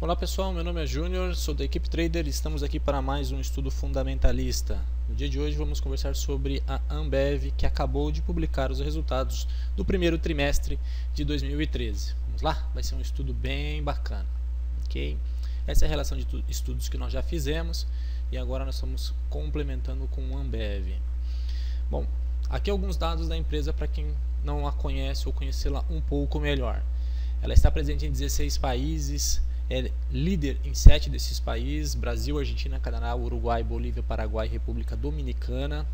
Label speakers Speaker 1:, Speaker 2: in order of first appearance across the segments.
Speaker 1: Olá pessoal, meu nome é Júnior, sou da equipe Trader e estamos aqui para mais um estudo fundamentalista. No dia de hoje vamos conversar sobre a Ambev, que acabou de publicar os resultados do primeiro trimestre de 2013. Vamos lá? Vai ser um estudo bem bacana, ok? Essa é a relação de estudos que nós já fizemos e agora nós estamos complementando com a Ambev. Bom, aqui alguns dados da empresa para quem não a conhece ou conhecê-la um pouco melhor. Ela está presente em 16 países, é líder em 7 desses países: Brasil, Argentina, Canadá, Uruguai, Bolívia, Paraguai e República Dominicana.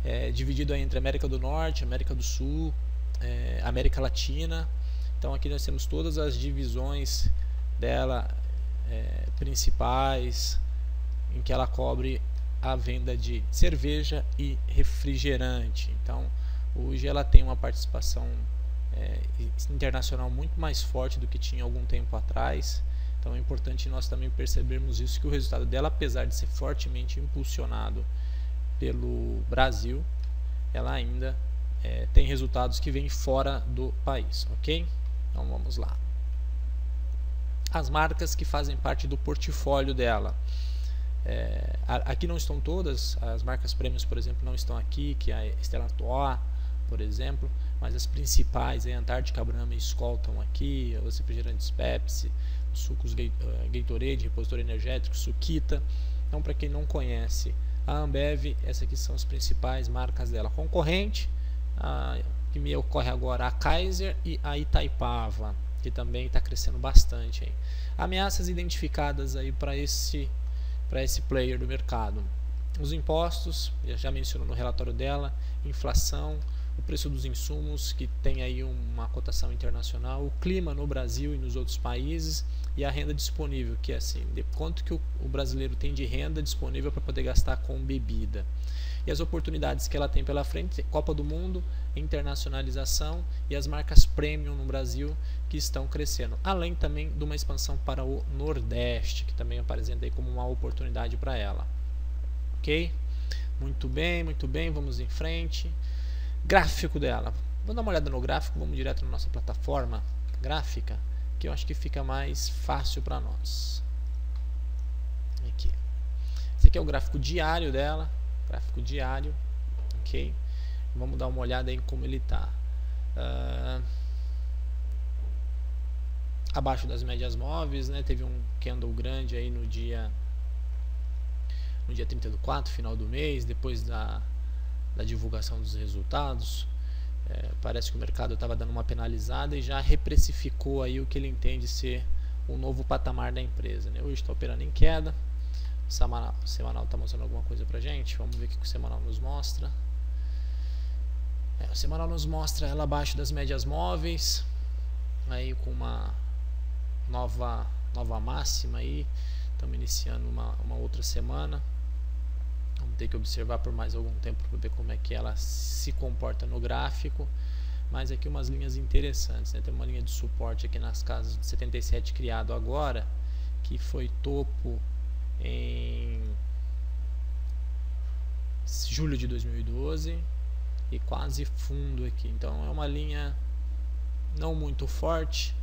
Speaker 1: É dividido entre América do Norte, América do Sul, América Latina. Então aqui nós temos todas as divisões dela principais, em que ela cobre a venda de cerveja e refrigerante. Então hoje ela tem uma participação internacional muito mais forte do que tinha algum tempo atrás. Então é importante nós também percebermos isso, que o resultado dela, apesar de ser fortemente impulsionado pelo Brasil, ela ainda tem resultados que vêm fora do país, ok? Então vamos lá. As marcas que fazem parte do portfólio dela. Aqui não estão todas, as marcas prêmios, por exemplo, não estão aqui, que é a Stella Artois, por exemplo, mas as principais, a Antártica, Brahma e Skol estão aqui, os refrigerantes Pepsi, os sucos Gatorade, repositor energético, Suquita. Então, para quem não conhece a Ambev, essas aqui são as principais marcas dela. Concorrente, que me ocorre agora, a Kaiser e a Itaipava, que também está crescendo bastante aí. Ameaças identificadas aí para esse player do mercado: os impostos, já mencionou no relatório dela, inflação, o preço dos insumos, que tem aí uma cotação internacional, o clima no Brasil e nos outros países, e a renda disponível, que é assim, de quanto que o brasileiro tem de renda disponível para poder gastar com bebida. E as oportunidades que ela tem pela frente: Copa do Mundo, internacionalização e as marcas premium no Brasil que estão crescendo, além também de uma expansão para o Nordeste, que também apresenta aí como uma oportunidade para ela. Ok? Muito bem, vamos em frente. Gráfico dela. Vamos dar uma olhada no gráfico, vamos direto na nossa plataforma gráfica, que eu acho que fica mais fácil para nós. Aqui. Esse aqui é o gráfico diário dela, gráfico diário, ok? Vamos dar uma olhada em como ele está. Abaixo das médias móveis, né? Teve um candle grande aí no dia 30/4, final do mês, depois da divulgação dos resultados. Parece que o mercado estava dando uma penalizada e já reprecificou aí o que ele entende ser o novo patamar da empresa, né? Hoje está operando em queda. O semanal está mostrando alguma coisa pra gente? Vamos ver o que o semanal nos mostra. O semanal nos mostra ela abaixo das médias móveis, aí com uma nova máxima aí. Estamos iniciando uma outra semana. Vamos ter que observar por mais algum tempo para ver como é que ela se comporta no gráfico. Mas aqui umas linhas interessantes, né? Tem uma linha de suporte aqui nas casas de 77 criado agora, que foi topo em julho de 2012 e quase fundo aqui. Então é uma linha não muito forte,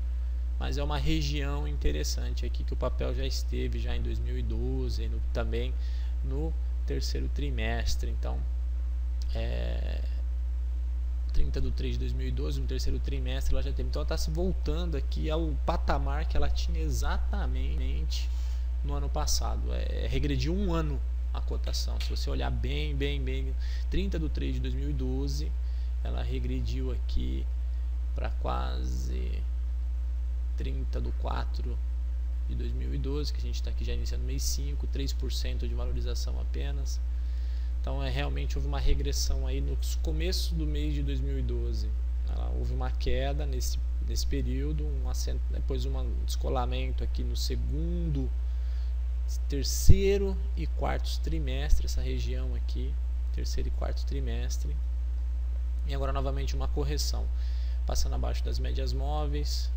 Speaker 1: mas é uma região interessante aqui, que o papel já esteve já em 2012 e também no terceiro trimestre. Então 30/3 de 2012, no terceiro trimestre ela já teve. Então ela está se voltando aqui ao patamar que ela tinha exatamente no ano passado. Regrediu um ano a cotação. Se você olhar bem, 30/3 de 2012, ela regrediu aqui para quase 30/4 de 2012, que a gente está aqui já iniciando mês 5, 3% de valorização apenas. Então realmente houve uma regressão aí no começo do mês de 2012. Houve uma queda nesse período, depois um descolamento aqui no segundo, terceiro e quarto trimestre, essa região aqui, terceiro e quarto trimestre. E agora novamente uma correção, passando abaixo das médias móveis.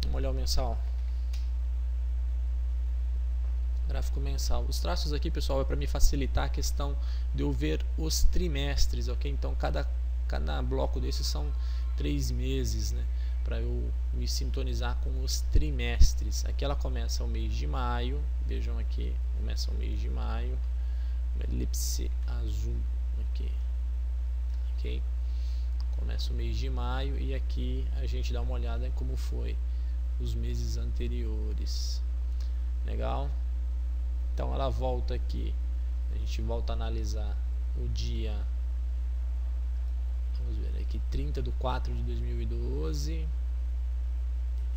Speaker 1: Vamos olhar o mensal. Gráfico mensal. Os traços aqui, pessoal, é para me facilitar a questão de eu ver os trimestres, ok? Então, cada bloco desses são 3 meses, né? Para eu me sintonizar com os trimestres. Aqui ela começa o mês de maio, vejam aqui, começa o mês de maio, uma elipse azul aqui, ok? Começa o mês de maio e aqui a gente dá uma olhada em como foi os meses anteriores. Legal? Então ela volta aqui, a gente volta a analisar o dia, vamos ver aqui, 30/4 de 2012,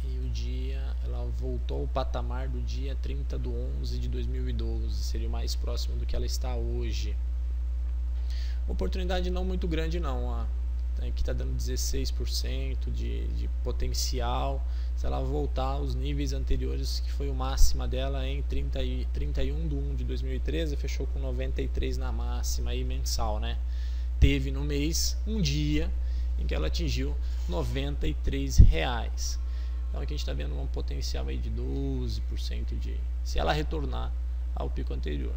Speaker 1: e o dia, ela voltou ao patamar do dia 30/11 de 2012, seria o mais próximo do que ela está hoje. Oportunidade não muito grande não, ó. Aqui está dando 16% de potencial. Se ela voltar aos níveis anteriores, que foi o máxima dela em 31/1 de 2013, fechou com 93 na máxima aí mensal, né? Teve no mês um dia em que ela atingiu R$93. Então aqui a gente está vendo um potencial aí de 12% se ela retornar ao pico anterior.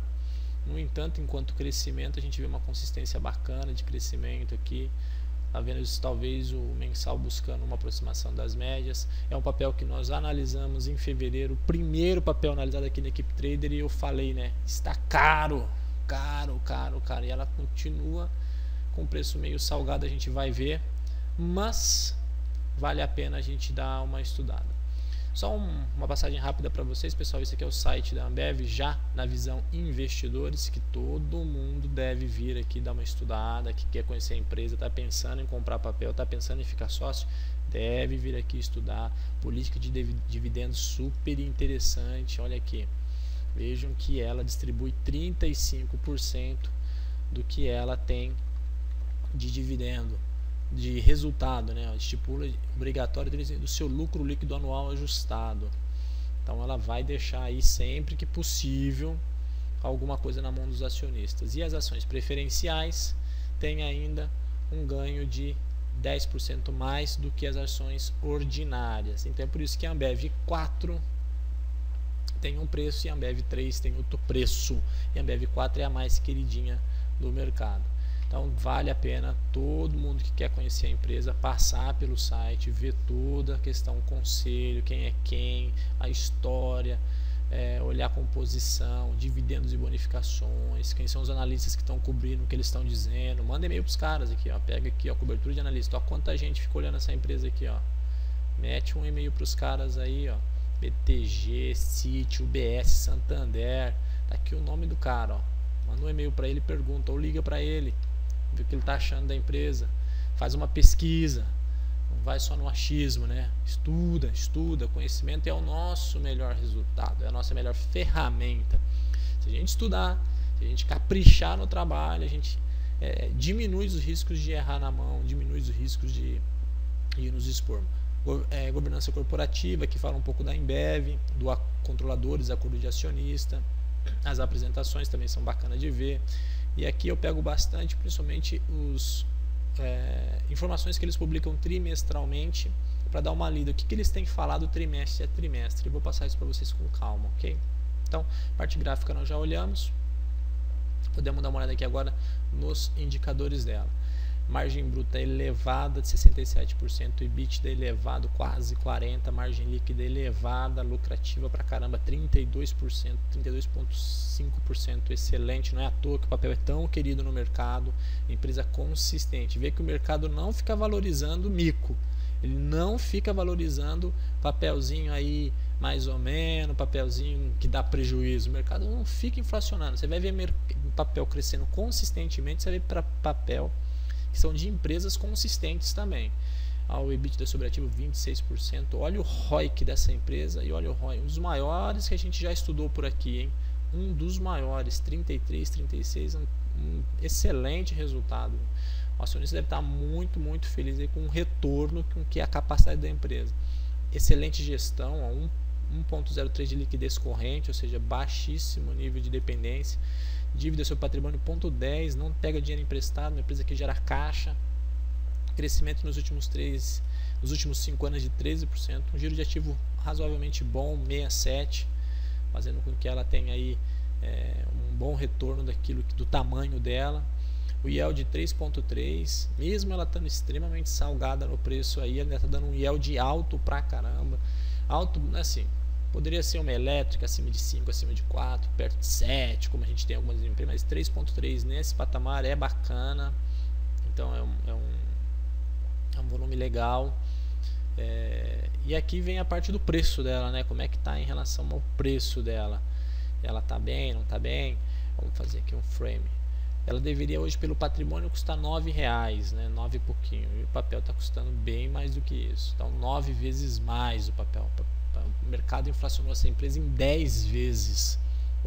Speaker 1: No entanto, enquanto crescimento, a gente vê uma consistência bacana de crescimento aqui. Tá vendo isso, talvez o mensal buscando uma aproximação das médias. É um papel que nós analisamos em fevereiro, o primeiro papel analisado aqui na Equipe Trader, e eu falei, né, está caro. E ela continua com preço meio salgado, a gente vai ver, mas vale a pena a gente dar uma estudada. Só uma passagem rápida para vocês, pessoal. Esse aqui é o site da Ambev, já na visão investidores, que todo mundo deve vir aqui dar uma estudada, que quer conhecer a empresa, está pensando em comprar papel, está pensando em ficar sócio, deve vir aqui estudar. Política de dividendos super interessante. Olha aqui, vejam que ela distribui 35% do que ela tem de dividendo, de resultado, né? Estipula obrigatório do seu lucro líquido anual ajustado. Então ela vai deixar aí sempre que possível alguma coisa na mão dos acionistas. E as ações preferenciais têm ainda um ganho de 10% mais do que as ações ordinárias. Então é por isso que a Ambev 4 tem um preço e a Ambev 3 tem outro preço. E a Ambev 4 é a mais queridinha do mercado. Então vale a pena todo mundo que quer conhecer a empresa passar pelo site, ver toda a questão, o conselho, quem é quem, a história, olhar a composição, dividendos e bonificações, quem são os analistas que estão cobrindo o que eles estão dizendo. Manda e-mail para os caras aqui, ó, pega aqui, ó, cobertura de analista, ó, quanta gente fica olhando essa empresa aqui, ó. Mete um e-mail para os caras aí, ó, BTG, Citi, UBS, Santander, tá aqui o nome do cara, ó. Manda um e-mail para ele, pergunta, ou liga para ele, vê o que ele está achando da empresa, faz uma pesquisa, não vai só no achismo, né? Estuda, conhecimento é o nosso melhor resultado, é a nossa melhor ferramenta. Se a gente estudar, se a gente caprichar no trabalho, a gente diminui os riscos de errar na mão, diminui os riscos de nos expor. Governança corporativa, que fala um pouco da Ambev, do controladores, acordo de acionista. As apresentações também são bacanas de ver. E aqui eu pego bastante, principalmente informações que eles publicam trimestralmente, para dar uma lida, o que eles têm falado trimestre a trimestre. Eu vou passar isso para vocês com calma, ok? Então, parte gráfica nós já olhamos. Podemos dar uma olhada aqui agora nos indicadores dela. Margem bruta elevada de 67%, EBITDA elevado quase 40%, margem líquida elevada, lucrativa pra caramba, 32%, 32,5%, excelente. Não é à toa que o papel é tão querido no mercado, empresa consistente. Vê que o mercado não fica valorizando mico, ele não fica valorizando papelzinho aí mais ou menos, papelzinho que dá prejuízo. O mercado não fica inflacionando. Você vai ver papel crescendo consistentemente, você vai ver para papel que são de empresas consistentes também. O EBITDA sobre ativo 26%. Olha o ROIC dessa empresa e olha o ROI, um dos maiores que a gente já estudou por aqui, hein? Um dos maiores, 33, 36, um excelente resultado. O acionista deve estar muito, muito feliz aí com o retorno, com que é a capacidade da empresa. Excelente gestão, 1,03 de liquidez corrente, ou seja, baixíssimo nível de dependência. Dívida sobre patrimônio 0,10, não pega dinheiro emprestado, uma empresa que gera caixa. Crescimento nos últimos 5 anos de 13%, um giro de ativo razoavelmente bom, 67%, fazendo com que ela tenha aí um bom retorno do tamanho dela. O yield de 3.3, mesmo ela estando extremamente salgada no preço aí, ela está dando um yield alto pra caramba. Alto, assim, poderia ser uma elétrica acima de 5, acima de 4, perto de 7, como a gente tem algumas empresas, mas 3.3 nesse patamar é bacana. Então é um volume legal. E aqui vem a parte do preço dela, né? Como é que está em relação ao preço dela. Ela está bem, não está bem? Vamos fazer aqui um frame. Ela deveria hoje pelo patrimônio custar R$9, né? 9 e pouquinho. E o papel está custando bem mais do que isso. Então 9 vezes mais o papel. O mercado inflacionou essa empresa em 10 vezes.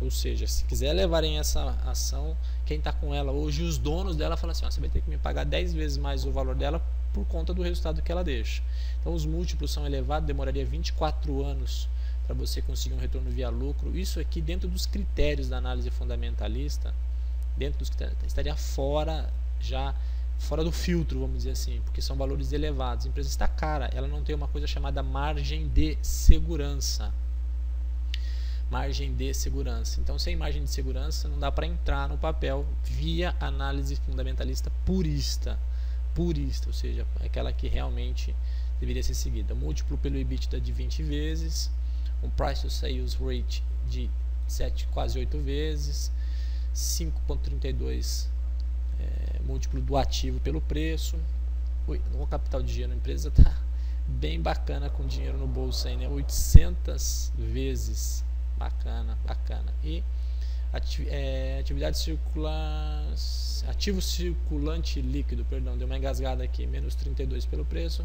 Speaker 1: Ou seja, se quiser levarem essa ação, quem está com ela hoje, os donos dela falam assim, você vai ter que me pagar 10 vezes mais o valor dela por conta do resultado que ela deixa. Então os múltiplos são elevados, demoraria 24 anos para você conseguir um retorno via lucro. Isso aqui dentro dos critérios da análise fundamentalista, estaria fora do filtro, vamos dizer assim, porque são valores elevados. A empresa está cara, ela não tem uma coisa chamada margem de segurança. Margem de segurança. Então, sem margem de segurança, não dá para entrar no papel via análise fundamentalista purista, ou seja, aquela que realmente deveria ser seguida. Múltiplo pelo EBITDA de 20 vezes, um price to sales rate de 7, quase 8 vezes, 5.32 múltiplo do ativo pelo preço. O capital de giro na empresa está bem bacana, com dinheiro no bolso aí, né? 800 vezes. Bacana. E atividade ativo circulante líquido, perdão, deu uma engasgada aqui, menos 32 pelo preço,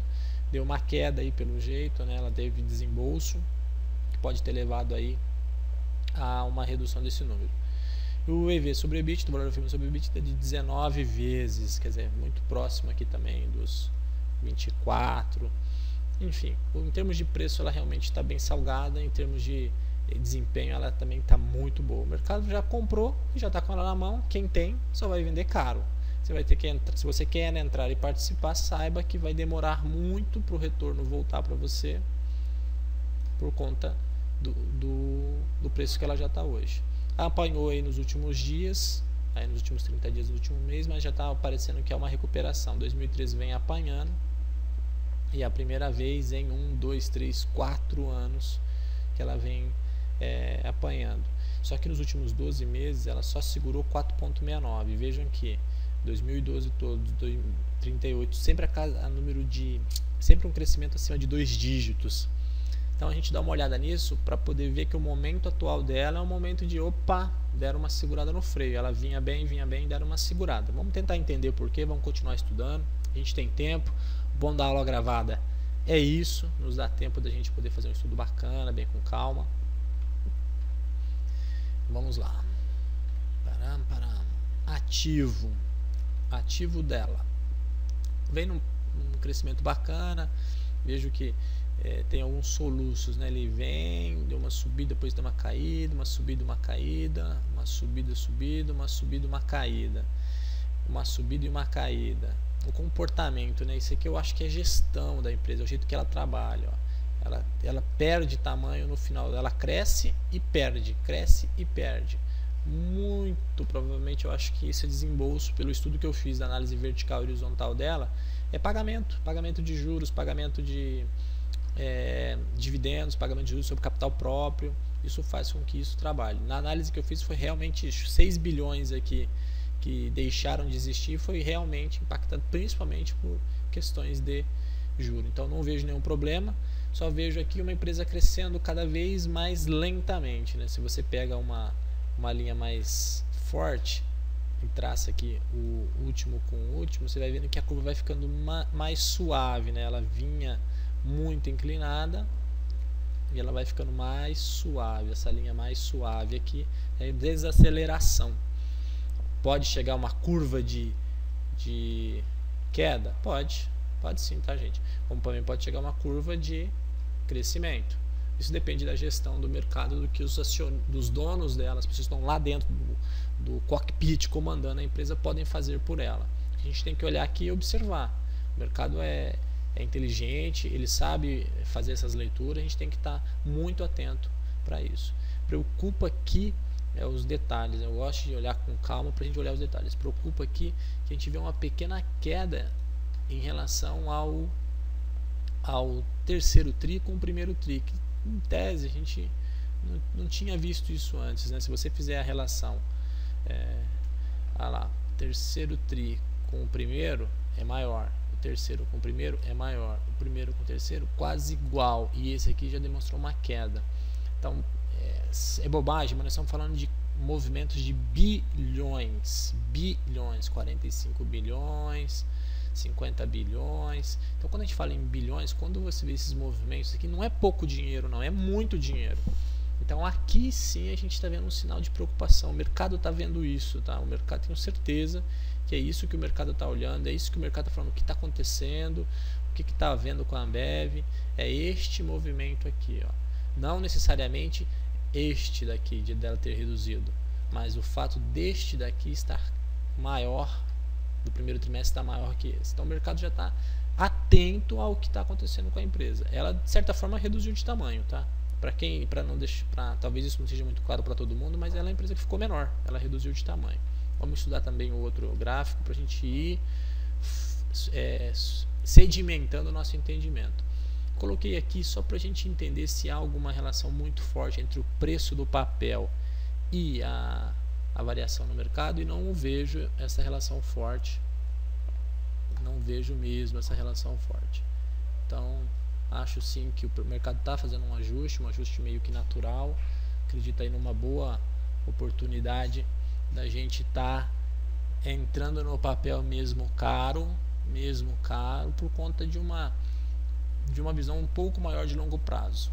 Speaker 1: deu uma queda aí pelo jeito, né? Ela teve desembolso, que pode ter levado aí a uma redução desse número. O EV sobre EBITDA, o valor da firma sobre EBITDA é de 19 vezes, quer dizer, muito próximo aqui também dos 24. Enfim, em termos de preço ela realmente está bem salgada, em termos de desempenho ela também está muito boa. O mercado já comprou e já está com ela na mão. Quem tem só vai vender caro. Você vai ter que entrar, se você quer entrar e participar, saiba que vai demorar muito para o retorno voltar para você por conta do preço que ela já está hoje. Apanhou aí nos últimos dias, aí nos últimos 30 dias do último mês, mas já está parecendo que é uma recuperação. 2013 vem apanhando e é a primeira vez em 1, 2, 3, 4 anos que ela vem apanhando. Só que nos últimos 12 meses ela só segurou 4,69. Vejam que 2012 todo, 38, sempre sempre um crescimento acima de 2 dígitos. Então a gente dá uma olhada nisso para poder ver que o momento atual dela é um momento de deram uma segurada no freio. Ela vinha bem, deram uma segurada. Vamos tentar entender por quê, vamos continuar estudando. A gente tem tempo. O bom da aula gravada é isso, nos dá tempo da gente poder fazer um estudo bacana, bem com calma. Vamos lá. Ativo dela. Vem num crescimento bacana. Vejo que tem alguns soluços, né? Ele vem, deu uma subida, depois deu uma caída, uma subida, uma caída, uma subida, uma subida, uma caída, uma subida e uma caída. O comportamento, né? Isso aqui eu acho que é gestão da empresa, é o jeito que ela trabalha, ó. Ela perde tamanho no final, ela cresce e perde, muito provavelmente. Eu acho que isso é desembolso, pelo estudo que eu fiz da análise vertical e horizontal dela, é pagamento de juros, pagamento de dividendos, pagamento de juros sobre capital próprio. Isso faz com que isso trabalhe. Na análise que eu fiz foi realmente 6 bilhões aqui que deixaram de existir, foi realmente impactado principalmente por questões de juros. Então não vejo nenhum problema, só vejo aqui uma empresa crescendo cada vez mais lentamente, né? Se você pega uma linha mais forte e traça aqui o último com o último, você vai vendo que a curva vai ficando mais suave, né? Ela vinha muito inclinada e ela vai ficando mais suave. Essa linha mais suave aqui é desaceleração. Pode chegar uma curva de queda? Pode sim, tá, gente? Como também pode chegar uma curva de crescimento. Isso depende da gestão do mercado, do que dos donos dela, as pessoas que estão lá dentro do cockpit comandando a empresa, podem fazer por ela. A gente tem que olhar aqui e observar. O mercado é inteligente, ele sabe fazer essas leituras, a gente tem que estar muito atento para isso. Preocupa aqui os detalhes. Eu gosto de olhar com calma para a gente olhar os detalhes. Preocupa aqui que a gente vê uma pequena queda em relação ao terceiro TRI com o primeiro TRI, que em tese a gente não tinha visto isso antes, né? Se você fizer a relação, terceiro TRI com o primeiro é maior, o terceiro com o primeiro é maior, o primeiro com o terceiro quase igual, e esse aqui já demonstrou uma queda. Então é bobagem, mas nós estamos falando de movimentos de bilhões, 45 bilhões, 50 bilhões. Então quando a gente fala em bilhões, quando você vê esses movimentos aqui, não é pouco dinheiro não, é muito dinheiro. Então aqui sim a gente está vendo um sinal de preocupação, o mercado está vendo isso, tá? O mercado, tenho certeza que é isso que o mercado está olhando, é isso que o mercado está falando, o que está acontecendo, o que está havendo com a Ambev, é este movimento aqui, ó. Não necessariamente este daqui, de dela ter reduzido, mas o fato deste daqui estar maior, do primeiro trimestre está maior que esse. Então o mercado já está atento ao que está acontecendo com a empresa. Ela de certa forma reduziu de tamanho, tá? Talvez isso não seja muito claro para todo mundo, mas ela é uma empresa que ficou menor, ela reduziu de tamanho. Vamos estudar também o outro gráfico para a gente ir sedimentando o nosso entendimento. Coloquei aqui só para a gente entender se há alguma relação muito forte entre o preço do papel e a variação no mercado, e não vejo essa relação forte, não vejo mesmo essa relação forte. Então acho sim que o mercado está fazendo um ajuste meio que natural. Acredito aí numa boa oportunidade da gente estar entrando no papel mesmo caro por conta de uma visão um pouco maior de longo prazo.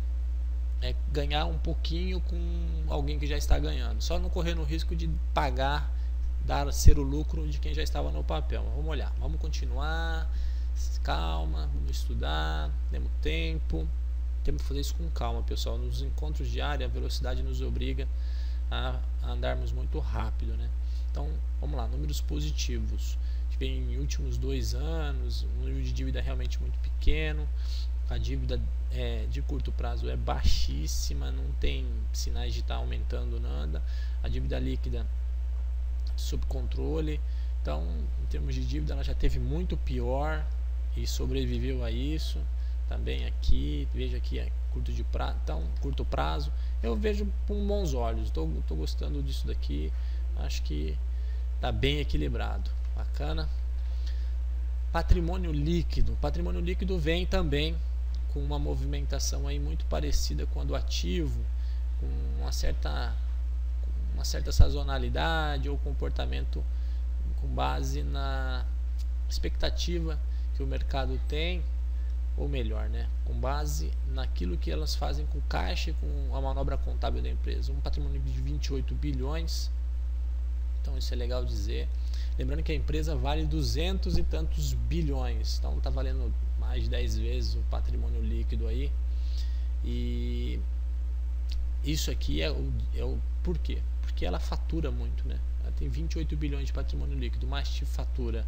Speaker 1: É ganhar um pouquinho com alguém que já está ganhando, só não correr no risco de ser o lucro de quem já estava no papel. Mas vamos olhar, vamos continuar, calma, vamos estudar, temos tempo que fazer isso com calma, pessoal. Nos encontros diários a velocidade nos obriga a andarmos muito rápido, né? Então vamos lá, números positivos. Em últimos 2 anos, o nível de dívida é realmente muito pequeno, a dívida de curto prazo é baixíssima, não tem sinais de estar aumentando nada, a dívida líquida sob controle. Então em termos de dívida ela já teve muito pior e sobreviveu a isso. Também aqui, veja aqui, curto prazo eu vejo com bons olhos, estou gostando disso daqui, acho que está bem equilibrado. Bacana. Patrimônio líquido vem também com uma movimentação aí muito parecida com a do ativo, com uma certa sazonalidade ou comportamento com base na expectativa que o mercado tem, ou melhor, né, com base naquilo que elas fazem com o caixa e com a manobra contábil da empresa. Um patrimônio de 28 bilhões, então isso é legal dizer. Lembrando que a empresa vale 200 e tantos bilhões, então está valendo mais de 10 vezes o patrimônio líquido aí. E isso aqui é o porquê? Porque ela fatura muito, né? Ela tem 28 bilhões de patrimônio líquido, mas te fatura.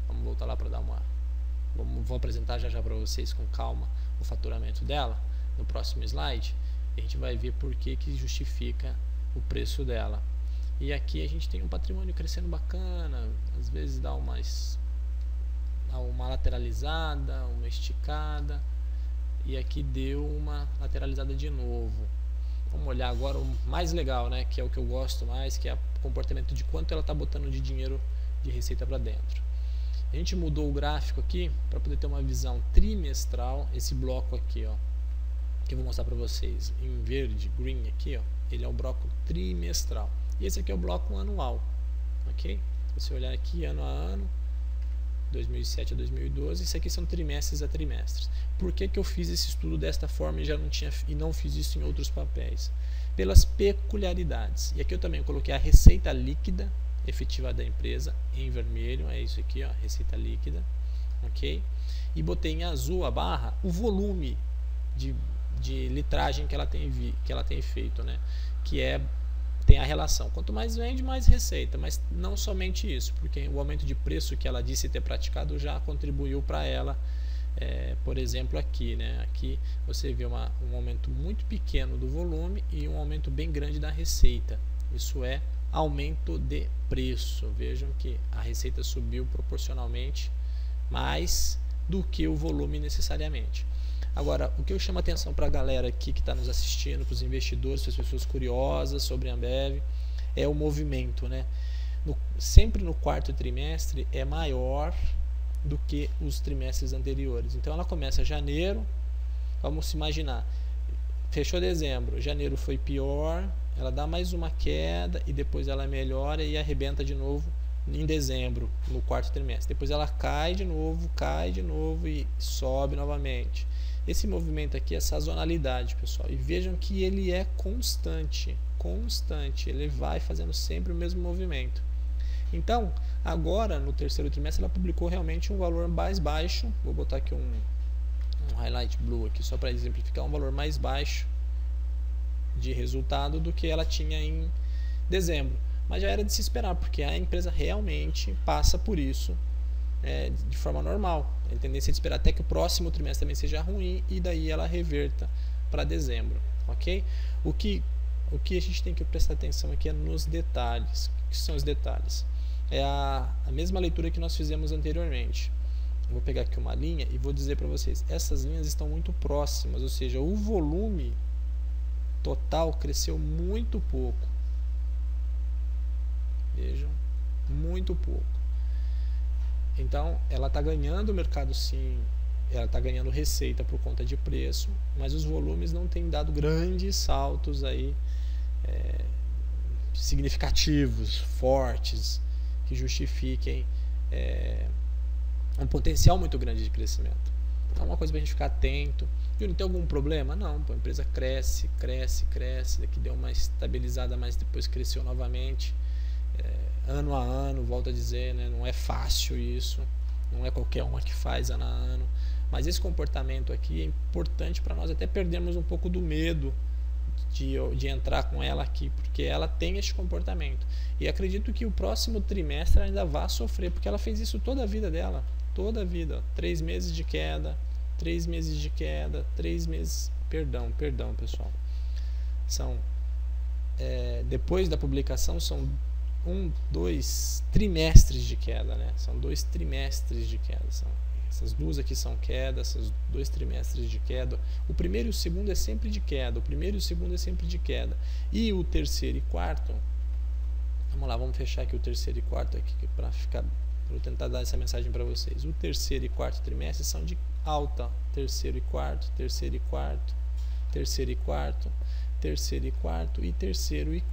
Speaker 1: Vamos voltar lá para dar uma... Vou apresentar já para vocês com calma o faturamento dela no próximo slide. A gente vai ver por que justifica o preço dela. E aqui a gente tem um patrimônio crescendo bacana, às vezes dá uma lateralizada, uma esticada, e aqui deu uma lateralizada de novo. Vamos olhar agora o mais legal, né, que é o que eu gosto mais, que é o comportamento de quanto ela está botando de dinheiro de receita para dentro. A gente mudou o gráfico aqui para poder ter uma visão trimestral. Esse bloco aqui, ó, que eu vou mostrar para vocês em verde, green aqui, ó, ele é o bloco trimestral. E esse aqui é o bloco anual, ok? Se você olhar aqui ano a ano, 2007 a 2012, isso aqui são trimestres a trimestres. Por que eu fiz esse estudo desta forma e não fiz isso em outros papéis? Pelas peculiaridades. E aqui eu também coloquei a receita líquida efetiva da empresa em vermelho, é isso aqui, ó, receita líquida, ok? E botei em azul a barra o volume de litragem que ela tem feito, né? Que tem a relação, quanto mais vende, mais receita, mas não somente isso, porque o aumento de preço que ela disse ter praticado já contribuiu para ela por exemplo, aqui, né? Aqui você vê um aumento muito pequeno do volume e um aumento bem grande da receita. Isso é aumento de preço. Vejam que a receita subiu proporcionalmente mais do que o volume necessariamente. Agora, o que eu chamo a atenção para a galera aqui que está nos assistindo, para os investidores, para as pessoas curiosas sobre a Ambev, é o movimento, né? Sempre no quarto trimestre é maior do que os trimestres anteriores. Então ela começa janeiro, vamos se imaginar, fechou dezembro, janeiro foi pior, ela dá mais uma queda e depois ela melhora e arrebenta de novo em dezembro, no quarto trimestre. Depois ela cai de novo e sobe novamente. Esse movimento aqui é sazonalidade, pessoal. E vejam que ele é constante. Ele vai fazendo sempre o mesmo movimento. Então, agora no terceiro trimestre ela publicou realmente um valor mais baixo. Vou botar aqui um highlight blue aqui só para exemplificar, um valor mais baixo de resultado do que ela tinha em dezembro. Mas já era de se esperar, porque a empresa realmente passa por isso de forma normal. A tendência é de esperar até que o próximo trimestre também seja ruim e daí ela reverta para dezembro, ok? O que a gente tem que prestar atenção aqui é nos detalhes. O que são os detalhes? É a mesma leitura que nós fizemos anteriormente. Eu vou pegar aqui uma linha e vou dizer para vocês, essas linhas estão muito próximas, ou seja, o volume total cresceu muito pouco. Vejam, muito pouco. Então, ela está ganhando o mercado sim, ela está ganhando receita por conta de preço, mas os volumes não têm dado grandes saltos aí, significativos, fortes, que justifiquem um potencial muito grande de crescimento. Então, é uma coisa para a gente ficar atento. Não tem algum problema? Não, a empresa cresce, daqui deu uma estabilizada, mas depois cresceu novamente. Ano a ano, volto a dizer, né? Não é fácil isso, não é qualquer uma que faz ano a ano, mas esse comportamento aqui é importante para nós até perdermos um pouco do medo de entrar com ela aqui, porque ela tem esse comportamento, e acredito que o próximo trimestre ela ainda vai sofrer, porque ela fez isso toda a vida dela, toda a vida, 3 meses de queda, 3 meses de queda, 3 meses, perdão pessoal, são depois da publicação são 2 trimestres de queda, né? São 2 trimestres de queda. Essas duas aqui são queda, esses 2 trimestres de queda. O primeiro e o segundo é sempre de queda. E o terceiro e quarto, vamos lá, vamos fechar aqui o terceiro e quarto aqui para eu tentar dar essa mensagem para vocês. O terceiro e quarto trimestre são de alta. Terceiro e quarto e terceiro e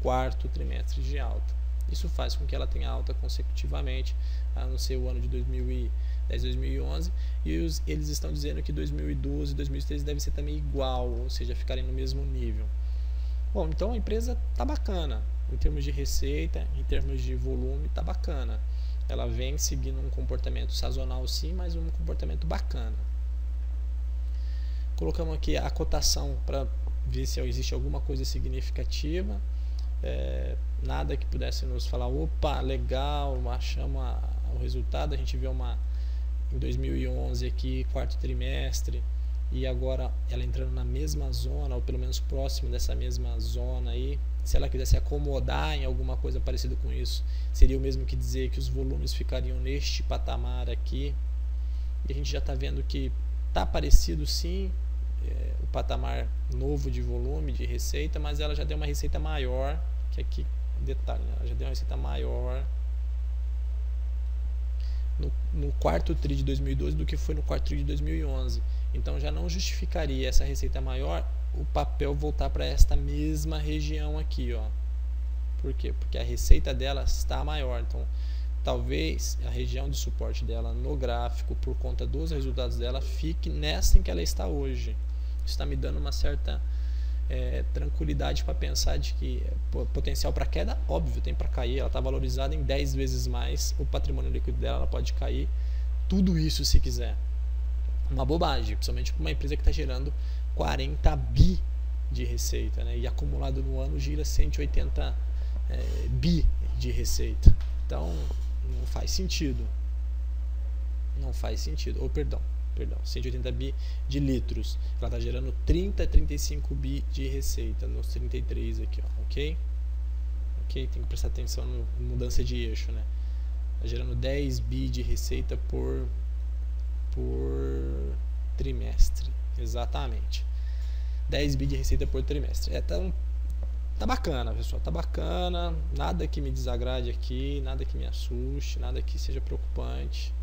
Speaker 1: quarto trimestre de alta. Isso faz com que ela tenha alta consecutivamente, a não ser o ano de 2010, 2011, e eles estão dizendo que 2012 e 2013 deve ser também igual, ou seja, ficarem no mesmo nível. Bom, então a empresa está bacana, em termos de receita, em termos de volume, está bacana. Ela vem seguindo um comportamento sazonal sim, mas um comportamento bacana. Colocamos aqui a cotação para ver se existe alguma coisa significativa. Nada que pudesse nos falar, opa, legal, achamos o resultado. A gente vê em 2011 aqui, quarto trimestre, e agora ela entrando na mesma zona, ou pelo menos próximo dessa mesma zona aí. Se ela quisesse acomodar em alguma coisa parecida com isso, seria o mesmo que dizer que os volumes ficariam neste patamar aqui. E a gente já está vendo que está parecido sim, o patamar novo de volume, de receita, mas ela já deu uma receita maior, que aqui, detalhe, ela já deu uma receita maior no quarto TRI de 2012 do que foi no quarto TRI de 2011. Então já não justificaria essa receita maior o papel voltar para esta mesma região aqui, ó. Por quê? Porque a receita dela está maior. Então talvez a região de suporte dela no gráfico, por conta dos resultados dela, fique nessa em que ela está hoje. Isso está me dando uma certa tranquilidade para pensar de que potencial para queda, óbvio, tem para cair. Ela está valorizada em 10 vezes mais, o patrimônio líquido dela, ela pode cair tudo isso se quiser. Uma bobagem, principalmente para uma empresa que está gerando 40 bi de receita, né? E acumulado no ano gira 180 bi de receita. Então não faz sentido. Não faz sentido. Ou perdão, perdão, 180 bi de litros. Ela está gerando 30, 35 bi de receita nos 33 aqui, ó, ok? Ok, tem que prestar atenção na mudança de eixo, né? Está gerando 10 bi de receita por trimestre, exatamente. 10 bi de receita por trimestre. Tá bacana, pessoal, tá bacana. Nada que me desagrade aqui, nada que me assuste, nada que seja preocupante.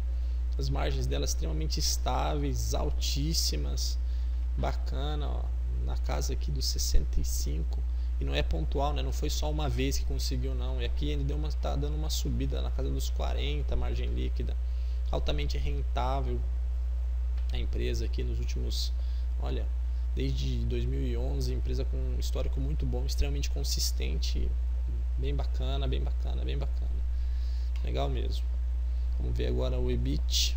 Speaker 1: As margens dela extremamente estáveis, altíssimas, bacana, ó, na casa aqui dos 65. E não é pontual, né? Não foi só uma vez que conseguiu, não. E aqui ele tá dando uma subida na casa dos 40, margem líquida, altamente rentável a empresa aqui nos últimos, olha, desde 2011, empresa com um histórico muito bom, extremamente consistente, bem bacana, bem bacana, bem bacana. Legal mesmo. Vamos ver agora o EBIT,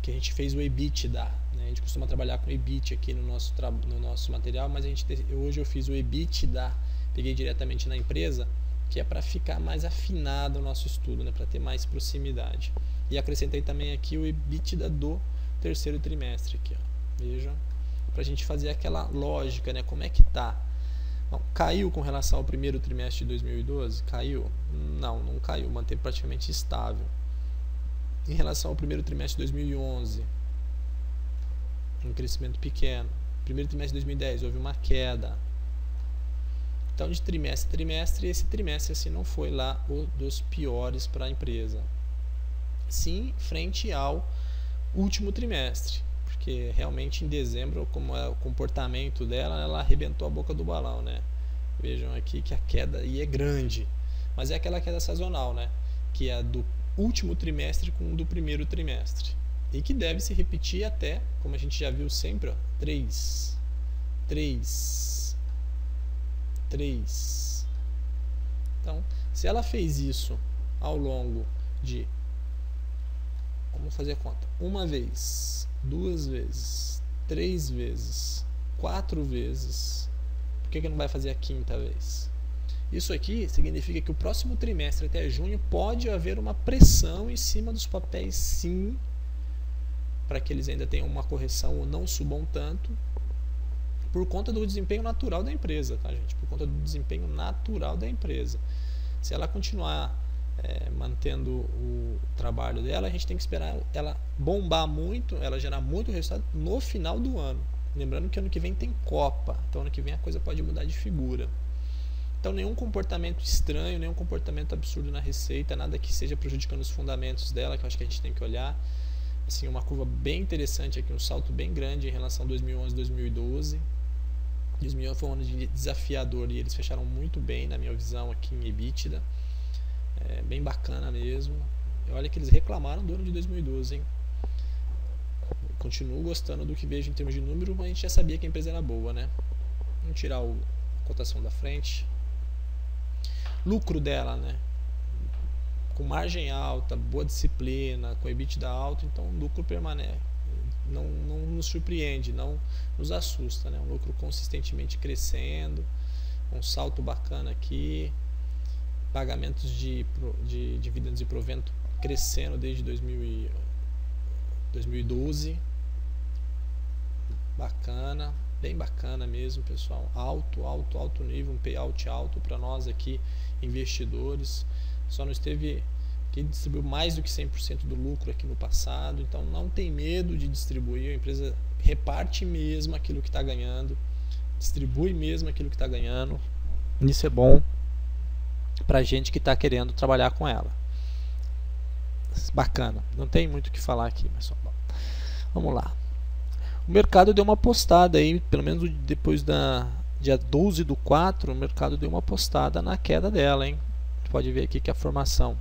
Speaker 1: que a gente fez o EBITDA, né? A gente costuma trabalhar com EBIT aqui no nosso material, mas hoje eu fiz o EBITDA, peguei diretamente na empresa, que é para ficar mais afinado o nosso estudo, né? Para ter mais proximidade. E acrescentei também aqui o EBITDA do terceiro trimestre, aqui, ó. Vejam, para a gente fazer aquela lógica, né? Como é que tá? Bom, caiu com relação ao primeiro trimestre de 2012? Caiu? Não caiu, manteve praticamente estável. Em relação ao primeiro trimestre de 2011, um crescimento pequeno. Primeiro trimestre de 2010 houve uma queda. Então, de trimestre a trimestre, esse trimestre assim não foi lá um dos piores para a empresa. Sim, frente ao último trimestre, porque realmente em dezembro, como é o comportamento dela, ela arrebentou a boca do balão, né? Vejam aqui que a queda aí é grande, mas é aquela queda sazonal, né? Que é do último trimestre com o do primeiro trimestre, e que deve se repetir até, como a gente já viu sempre, ó, 3. Então, se ela fez isso ao longo de, vamos fazer a conta, uma vez, 2 vezes, 3 vezes, 4 vezes, por que não vai fazer a quinta vez? Isso aqui significa que o próximo trimestre até junho pode haver uma pressão em cima dos papéis, sim, para que eles ainda tenham uma correção ou não subam tanto, por conta do desempenho natural da empresa, tá, gente? Por conta do desempenho natural da empresa. Se ela continuar mantendo o trabalho dela, a gente tem que esperar ela bombar muito, ela gerar muito resultado no final do ano. Lembrando que ano que vem tem Copa, então ano que vem a coisa pode mudar de figura. Então, nenhum comportamento estranho, nenhum comportamento absurdo na receita, nada que seja prejudicando os fundamentos dela, que eu acho que a gente tem que olhar. Assim, uma curva bem interessante aqui, um salto bem grande em relação a 2011 e 2012. 2011 foi um ano desafiador e eles fecharam muito bem, na minha visão, aqui em EBITDA. Bem bacana mesmo. Olha que eles reclamaram do ano de 2012, hein? Eu continuo gostando do que vejo em termos de número, mas a gente já sabia que a empresa era boa, né? Vamos tirar a cotação da frente. Lucro dela, né? Com margem alta, boa disciplina, com EBITDA alto, então o lucro permanece. Não nos surpreende, não nos assusta, né? Um lucro consistentemente crescendo, um salto bacana aqui, pagamentos de dividendos e provento crescendo desde 2012, bacana, bem bacana mesmo, pessoal, alto nível, um payout alto para nós aqui, investidores. Só não esteve que distribuiu mais do que 100% do lucro aqui no passado, então não tem medo de distribuir, a empresa reparte mesmo aquilo que está ganhando, distribui mesmo aquilo que está ganhando. Isso é bom para gente que está querendo trabalhar com ela. Bacana, não tem muito o que falar aqui, mas só vamos lá. O mercado deu uma postada aí, pelo menos depois da dia 12/4, o mercado deu uma postada na queda dela, hein? Você pode ver aqui que a formação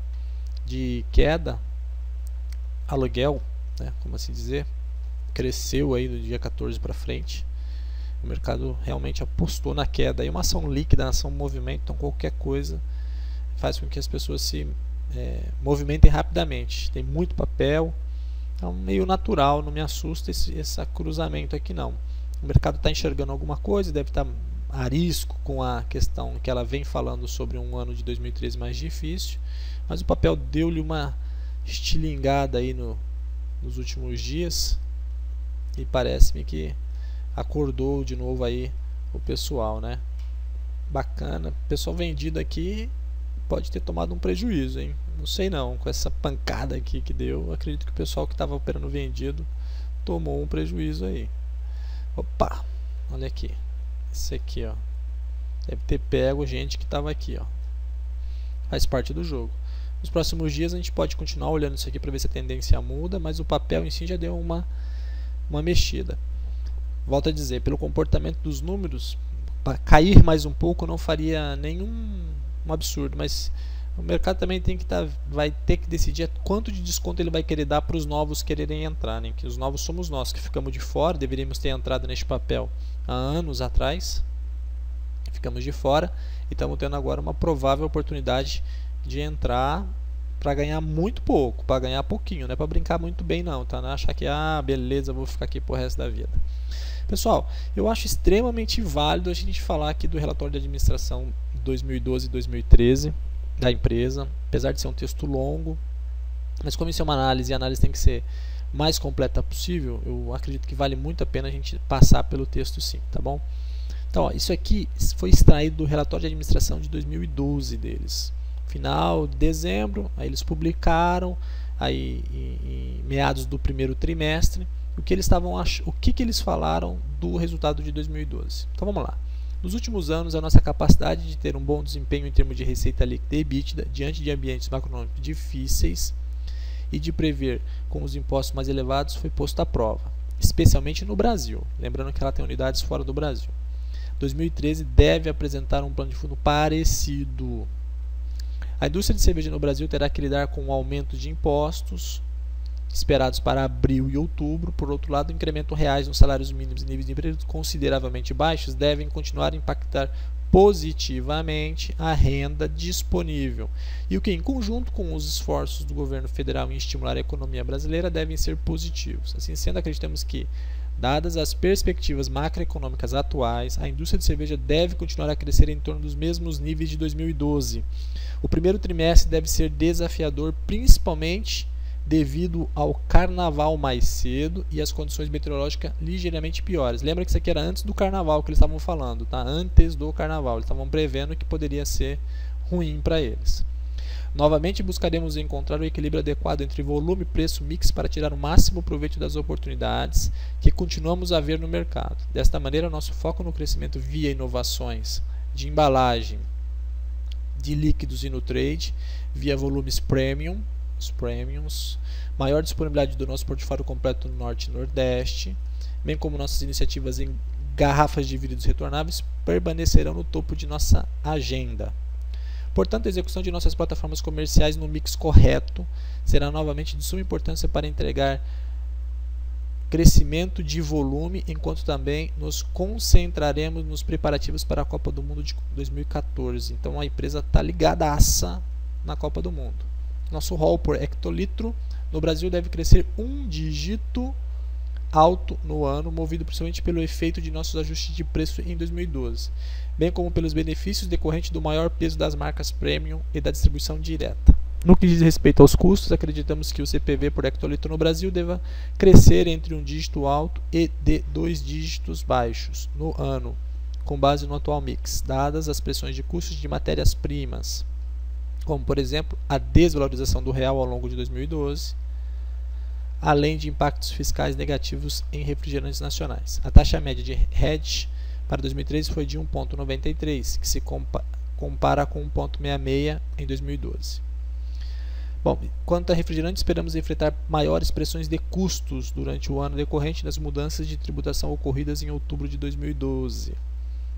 Speaker 1: de queda, aluguel, né, como assim dizer, cresceu aí do dia 14 para frente. O mercado realmente apostou na queda. Aí uma ação líquida, uma ação movimento, então qualquer coisa faz com que as pessoas se movimentem rapidamente. Tem muito papel, é meio natural, não me assusta esse cruzamento aqui não. O mercado está enxergando alguma coisa, deve estar arisco com a questão que ela vem falando sobre um ano de 2013 mais difícil, mas o papel deu-lhe uma estilingada aí nos últimos dias, e parece-me que acordou de novo aí o pessoal, né? Bacana, pessoal vendido aqui pode ter tomado um prejuízo, hein? Não sei não, com essa pancada aqui que deu, acredito que o pessoal que estava operando vendido tomou um prejuízo aí. Opa, olha aqui, esse aqui, ó, deve ter pego gente que estava aqui, ó. Faz parte do jogo. Nos próximos dias a gente pode continuar olhando isso aqui para ver se a tendência muda, mas o papel em si já deu uma mexida. Volto a dizer, pelo comportamento dos números, para cair mais um pouco não faria nenhum absurdo, mas o mercado também tem que vai ter que decidir quanto de desconto ele vai querer dar para os novos quererem entrar, né? Que os novos somos nós que ficamos de fora, deveríamos ter entrado neste papel há anos atrás, ficamos de fora e estamos tendo agora uma provável oportunidade de entrar para ganhar muito pouco, para ganhar pouquinho, não é para brincar muito bem não, tá? Não é achar que, beleza, vou ficar aqui pro resto da vida. Pessoal, eu acho extremamente válido a gente falar aqui do relatório de administração 2012 e 2013 da empresa, apesar de ser um texto longo, mas como isso é uma análise e a análise tem que ser mais completa possível, eu acredito que vale muito a pena a gente passar pelo texto sim, tá bom? Então, ó, isso aqui foi extraído do relatório de administração de 2012 deles. Final de dezembro, aí eles publicaram aí em meados do primeiro trimestre o que eles falaram do resultado de 2012. Então vamos lá. Nos últimos anos, a nossa capacidade de ter um bom desempenho em termos de receita líquida e EBITDA diante de ambientes macroeconômicos difíceis e de prever com os impostos mais elevados foi posto à prova, especialmente no Brasil. Lembrando que ela tem unidades fora do Brasil. 2013 deve apresentar um plano de fundo parecido. A indústria de cerveja no Brasil terá que lidar com um aumento de impostos esperados para abril e outubro. Por outro lado, o incremento reais nos salários mínimos e níveis de emprego consideravelmente baixos devem continuar a impactar positivamente a renda disponível, e o que, em conjunto com os esforços do governo federal em estimular a economia brasileira, devem ser positivos. Assim sendo, acreditamos que, dadas as perspectivas macroeconômicas atuais, a indústria de cerveja deve continuar a crescer em torno dos mesmos níveis de 2012. O primeiro trimestre deve ser desafiador, principalmente devido ao carnaval mais cedo e as condições meteorológicas ligeiramente piores. Lembra que isso aqui era antes do carnaval que eles estavam falando, tá? Antes do carnaval, eles estavam prevendo que poderia ser ruim para eles. Novamente buscaremos encontrar o equilíbrio adequado entre volume e preço mix para tirar o máximo proveito das oportunidades que continuamos a ver no mercado. Desta maneira, nosso foco no crescimento via inovações de embalagem, de líquidos e no trade, via volumes premium, os premiums, maior disponibilidade do nosso portfólio completo no Norte e Nordeste, bem como nossas iniciativas em garrafas de vidros retornáveis, permanecerão no topo de nossa agenda. Portanto, a execução de nossas plataformas comerciais no mix correto será novamente de suma importância para entregar crescimento de volume, enquanto também nos concentraremos nos preparativos para a Copa do Mundo de 2014. Então a empresa está ligadaça na Copa do Mundo. Nosso ROL por hectolitro no Brasil deve crescer um dígito alto no ano, movido principalmente pelo efeito de nossos ajustes de preço em 2012, bem como pelos benefícios decorrentes do maior peso das marcas premium e da distribuição direta. No que diz respeito aos custos, acreditamos que o CPV por hectolitro no Brasil deva crescer entre um dígito alto e de 2 dígitos baixos no ano, com base no atual mix, dadas as pressões de custos de matérias-primas, como, por exemplo, a desvalorização do real ao longo de 2012, além de impactos fiscais negativos em refrigerantes nacionais. A taxa média de hedge para 2013 foi de 1,93, que se compara com 1,66 em 2012. Bom, quanto a refrigerante, esperamos enfrentar maiores pressões de custos durante o ano decorrente das mudanças de tributação ocorridas em outubro de 2012,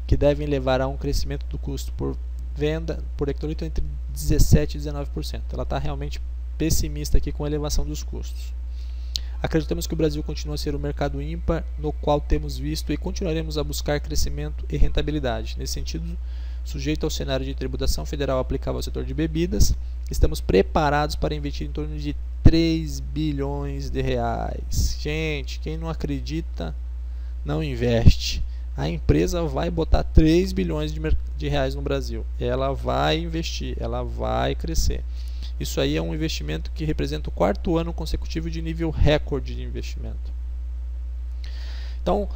Speaker 1: que devem levar a um crescimento do custo por venda por hectolitro entre 17% e 19%. Ela está realmente pessimista aqui com a elevação dos custos. Acreditamos que o Brasil continua a ser um mercado ímpar, no qual temos visto e continuaremos a buscar crescimento e rentabilidade. Nesse sentido, sujeito ao cenário de tributação federal aplicável ao setor de bebidas, estamos preparados para investir em torno de 3 bilhões de reais. Gente, quem não acredita, não investe. A empresa vai botar 3 bilhões de reais no Brasil. Ela vai investir, ela vai crescer. Isso aí é um investimento que representa o 4º ano consecutivo de nível recorde de investimento. Então,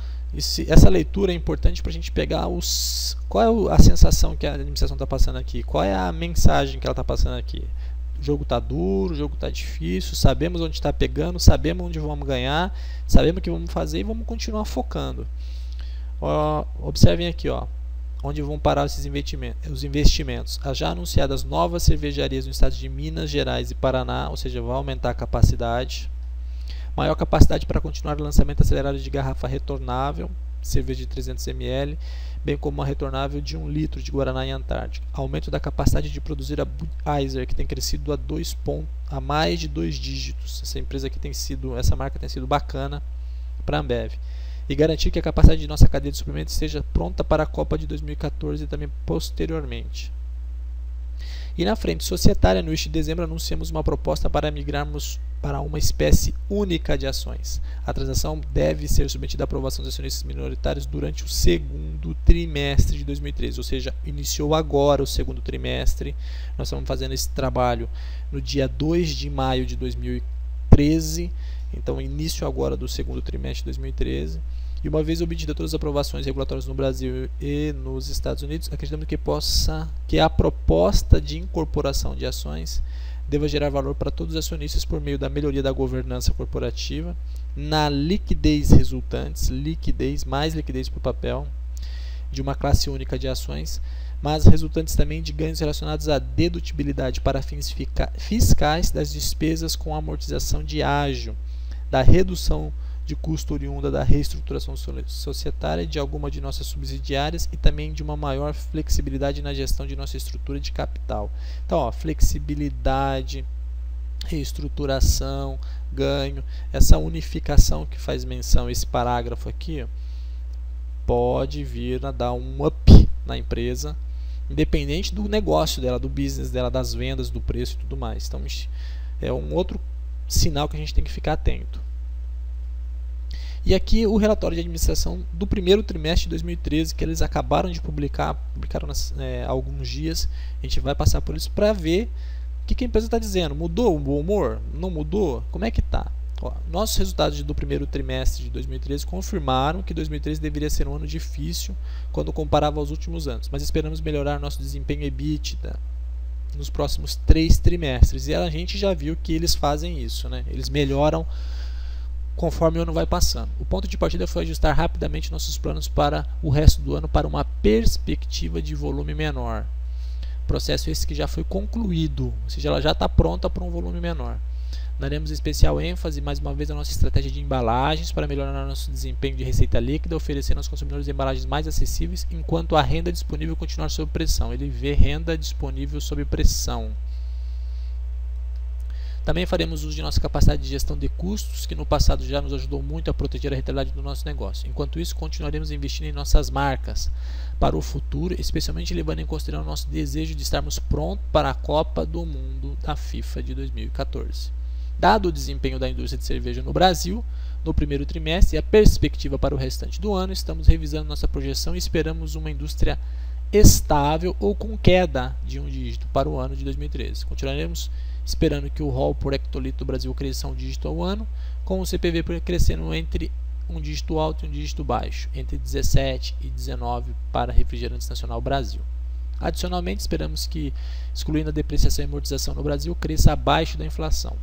Speaker 1: essa leitura é importante para a gente pegar qual é a sensação que a administração está passando aqui, qual é a mensagem que ela está passando aqui. O jogo está duro, o jogo está difícil, sabemos onde está pegando, sabemos onde vamos ganhar, sabemos o que vamos fazer e vamos continuar focando. Observem aqui, onde vão parar os investimentos. As já anunciadas novas cervejarias no estado de Minas Gerais e Paraná, ou seja, vai aumentar a capacidade. Maior capacidade para continuar o lançamento acelerado de garrafa retornável, cerveja de 300 ml, bem como uma retornável de 1 litro de Guaraná e Antártica. Aumento da capacidade de produzir a Budweiser, que tem crescido a mais de 2 dígitos. Essa marca tem sido bacana para a Ambev. E garantir que a capacidade de nossa cadeia de suprimentos esteja pronta para a Copa de 2014 e também posteriormente. E na frente societária, no início de dezembro, anunciamos uma proposta para migrarmos para uma espécie única de ações. A transação deve ser submetida à aprovação dos acionistas minoritários durante o segundo trimestre de 2013, ou seja, iniciou agora o segundo trimestre. Nós estamos fazendo esse trabalho no dia 2 de maio de 2013, então início agora do segundo trimestre de 2013. E uma vez obtida todas as aprovações regulatórias no Brasil e nos Estados Unidos, acreditamos que a proposta de incorporação de ações deva gerar valor para todos os acionistas por meio da melhoria da governança corporativa, na liquidez resultantes, mais liquidez para o papel, de uma classe única de ações, mas resultantes também de ganhos relacionados à dedutibilidade para fins fiscais das despesas com amortização de ágio, da redução de custo oriunda da reestruturação societária de alguma de nossas subsidiárias e também de uma maior flexibilidade na gestão de nossa estrutura de capital. Então, flexibilidade, reestruturação, ganho, essa unificação que faz menção esse parágrafo aqui, pode vir a dar um up na empresa, independente do negócio dela, do business dela, das vendas, do preço e tudo mais. Então, é um outro sinal que a gente tem que ficar atento. E aqui o relatório de administração do primeiro trimestre de 2013, que eles acabaram de publicaram há alguns dias. A gente vai passar por isso para ver o que a empresa está dizendo. Mudou o bom humor? Não mudou? Como é que está? Nossos resultados do primeiro trimestre de 2013 confirmaram que 2013 deveria ser um ano difícil quando comparava aos últimos anos, mas esperamos melhorar nosso desempenho EBITDA nos próximos 3 trimestres. E a gente já viu que eles fazem isso, né? Eles melhoram conforme o ano vai passando. O ponto de partida foi ajustar rapidamente nossos planos para o resto do ano para uma perspectiva de volume menor. Processo esse que já foi concluído, ou seja, ela já está pronta para um volume menor. Daremos especial ênfase mais uma vez à nossa estratégia de embalagens para melhorar nosso desempenho de receita líquida, oferecendo aos consumidores embalagens mais acessíveis, enquanto a renda disponível continuar sob pressão. Ele vê renda disponível sob pressão. Também faremos uso de nossa capacidade de gestão de custos, que no passado já nos ajudou muito a proteger a rentabilidade do nosso negócio. Enquanto isso, continuaremos investindo em nossas marcas para o futuro, especialmente levando em consideração o nosso desejo de estarmos prontos para a Copa do Mundo da FIFA de 2014. Dado o desempenho da indústria de cerveja no Brasil, no primeiro trimestre e a perspectiva para o restante do ano, estamos revisando nossa projeção e esperamos uma indústria estável ou com queda de 1 dígito para o ano de 2013. Continuaremos esperando que o rol por hectolitro do Brasil cresça 1 dígito ao ano, com o CPV crescendo entre 1 dígito alto e 1 dígito baixo, entre 17 e 19 para refrigerantes nacional Brasil. Adicionalmente, esperamos que, excluindo a depreciação e amortização no Brasil, cresça abaixo da inflação.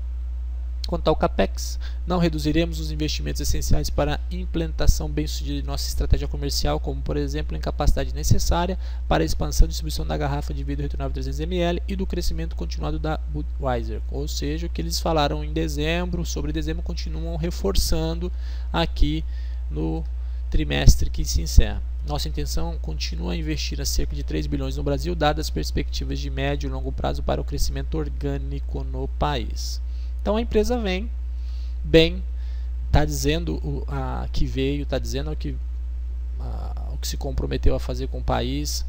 Speaker 1: Quanto ao CAPEX, não reduziremos os investimentos essenciais para a implementação bem-sucedida de nossa estratégia comercial, como, por exemplo, a incapacidade necessária para a expansão e distribuição da garrafa de vidro retornável 300 ml e do crescimento continuado da Budweiser. Ou seja, o que eles falaram em dezembro, sobre dezembro, continuam reforçando aqui no trimestre que se encerra. Nossa intenção continua a investir a cerca de 3 bilhões no Brasil, dadas as perspectivas de médio e longo prazo para o crescimento orgânico no país. Então a empresa vem bem, está dizendo que veio, está dizendo o que se comprometeu a fazer com o país,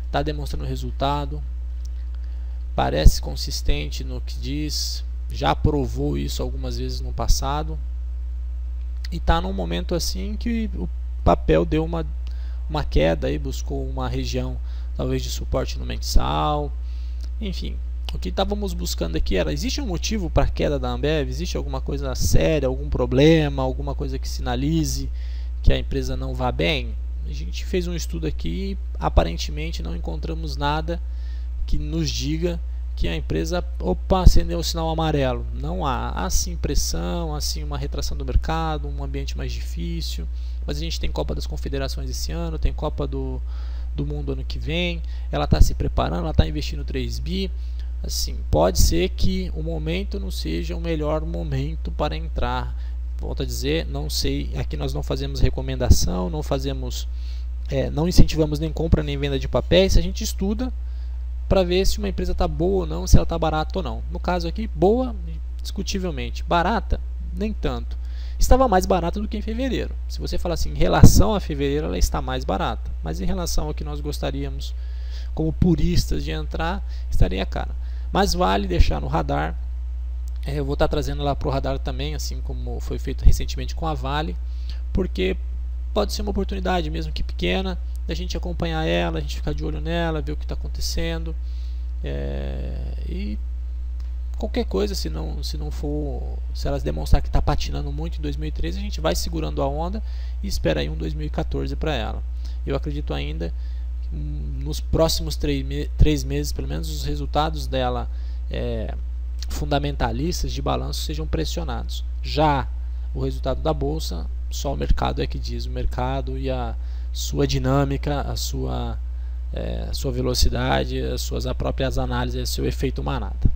Speaker 1: está demonstrando resultado, parece consistente no que diz, já provou isso algumas vezes no passado e está num momento assim que o papel deu uma queda, e buscou uma região talvez de suporte no mensal, enfim. O que estávamos buscando aqui era, existe um motivo para a queda da Ambev? Existe alguma coisa séria, algum problema, alguma coisa que sinalize que a empresa não vá bem? A gente fez um estudo aqui e aparentemente não encontramos nada que nos diga que a empresa, opa, acendeu o sinal amarelo. Não há. Há sim pressão, há sim uma retração do mercado, um ambiente mais difícil, mas a gente tem Copa das Confederações esse ano, tem Copa do Mundo ano que vem, ela está se preparando, ela está investindo 3 bi. Assim, pode ser que o momento não seja o melhor momento para entrar. Volto a dizer, não sei, aqui nós não fazemos recomendação, não fazemos, não incentivamos nem compra nem venda de papéis. A gente estuda para ver se uma empresa está boa ou não, se ela está barata ou não. No caso aqui, boa, discutivelmente. Barata, nem tanto. Estava mais barata do que em fevereiro. Se você falar assim, em relação a fevereiro, ela está mais barata. Mas em relação ao que nós gostaríamos, como puristas, de entrar, estaria cara. Mas vale deixar no radar. Eu vou estar trazendo lá para o radar também, assim como foi feito recentemente com a Vale, porque pode ser uma oportunidade, mesmo que pequena, da gente acompanhar ela, a gente ficar de olho nela, ver o que está acontecendo. E qualquer coisa, se elas demonstrar que está patinando muito em 2013, a gente vai segurando a onda e espera aí um 2014 para ela. Eu acredito ainda que nos próximos 3 meses, pelo menos, os resultados dela fundamentalistas de balanço sejam pressionados. Já o resultado da bolsa, só o mercado é que diz, o mercado e a sua dinâmica, a sua velocidade, as suas próprias análises, seu efeito manada.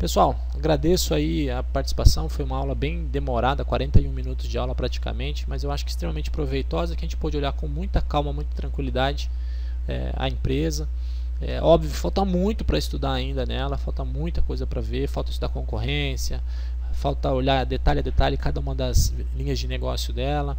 Speaker 1: Pessoal, agradeço aí a participação, foi uma aula bem demorada, 41 minutos de aula praticamente, mas eu acho que extremamente proveitosa, que a gente pôde olhar com muita calma, muita tranquilidade a empresa. Óbvio, falta muito para estudar ainda nela, falta muita coisa para ver, falta estudar concorrência, falta olhar detalhe a detalhe cada uma das linhas de negócio dela.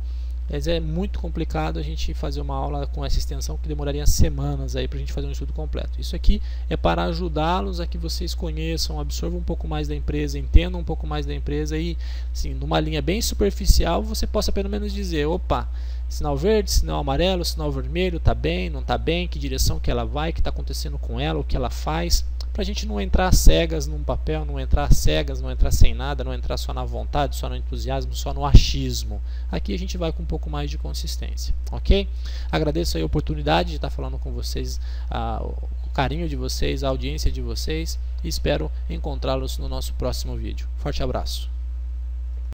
Speaker 1: Mas é muito complicado a gente fazer uma aula com essa extensão que demoraria semanas aí para a gente fazer um estudo completo. Isso aqui é para ajudá-los a que vocês conheçam, absorvam um pouco mais da empresa, entendam um pouco mais da empresa e, assim, numa linha bem superficial, você possa pelo menos dizer, opa, sinal verde, sinal amarelo, sinal vermelho, está bem, não está bem, que direção que ela vai, o que está acontecendo com ela, o que ela faz, para a gente não entrar cegas num papel, não entrar cegas, não entrar sem nada, não entrar só na vontade, só no entusiasmo, só no achismo. Aqui a gente vai com um pouco mais de consistência, ok? Agradeço aí a oportunidade de estar falando com vocês, o carinho de vocês, a audiência de vocês, e espero encontrá-los no nosso próximo vídeo. Forte abraço!